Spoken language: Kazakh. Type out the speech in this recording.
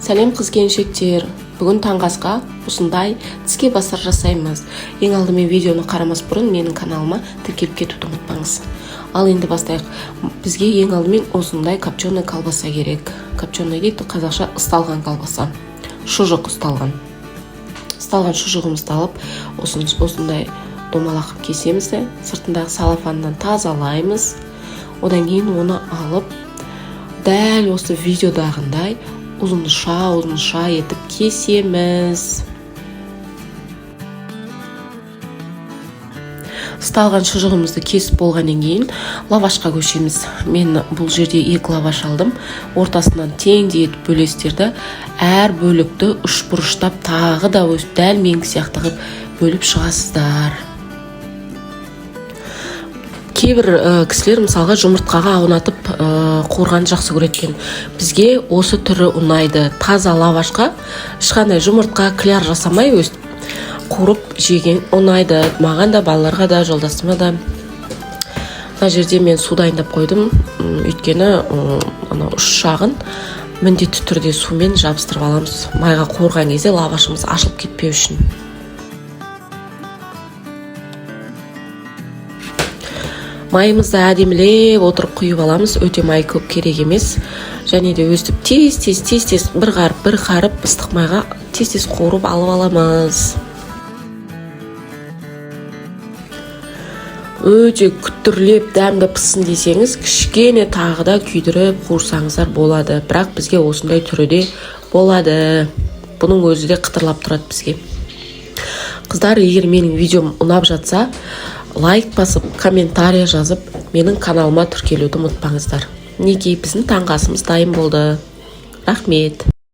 Сәлем қыз-келіншектер. Бүгін таңғы асқа осындай тіске бастар жасаймыз. Ең алдымен видеоны қарамас бұрын менің каналыма тіркеліп кетуді ұмытпаңыз. Ал енді бастайық. Бізге ең алдымен осындай копченый колбаса керек. Копченый дейді, қазақша ысталған колбаса. Шұжық ысталған. Ысталған шұжығымызды алып, осындай домалақ кесеміз де, сыртындағы салафаннан тазалаймыз. Одан кейін оны алып, дәл осы видеодағындай ұзынша етіп кесеміз. Ысталған шұжығымызды кесіп болғаннан кейін лавашқа көшеміз. Мен бұл жерде 2 лаваш алдым. Ортасынан теңдей етіп бөлестерді. Әр бөлікті үшбұрыштап тағы да дәл менің сияқты қылып бөліп шығасыздар. Кейбір кісілер мысалға жұмыртқаға аунатып қуырғанды жақсы көреді. Бізге осы түрі ұнайды. Таза лавашқа ешқандай жұмыртқа, кляр жасамай қуырып жеген ұнайды. Маған да, балаларға да, жолдасыма да. Мына жерде мен су дайындап қойдым. Өйткені үш жағын міндетті түрде сумен жабыстырып аламыз. Майға қуырған кезде лавашымыз ашылып кетпеу үшін. Майымызды әдемілеп отырып құйып аламыз. Өте май көп керек емес. Және де өстіп тез бір қарып ыстық майға тез қуырып алып аламыз. Өте күттірлеп дәмді пыссын десеңіз, кішкене тағы да күйдіріп қуырсаңыздар болады. Бірақ бізге осындай түрі де болады. Бұның өзі де қытырлап тұрады бізге. Қыздар, егер менің видеом ұнап жатса, лайк басып, комментария жазып, менің каналыма тіркелуді ұмытпаңыздар. Неге біздің таңғы асымыз дайын болды. Рахмет.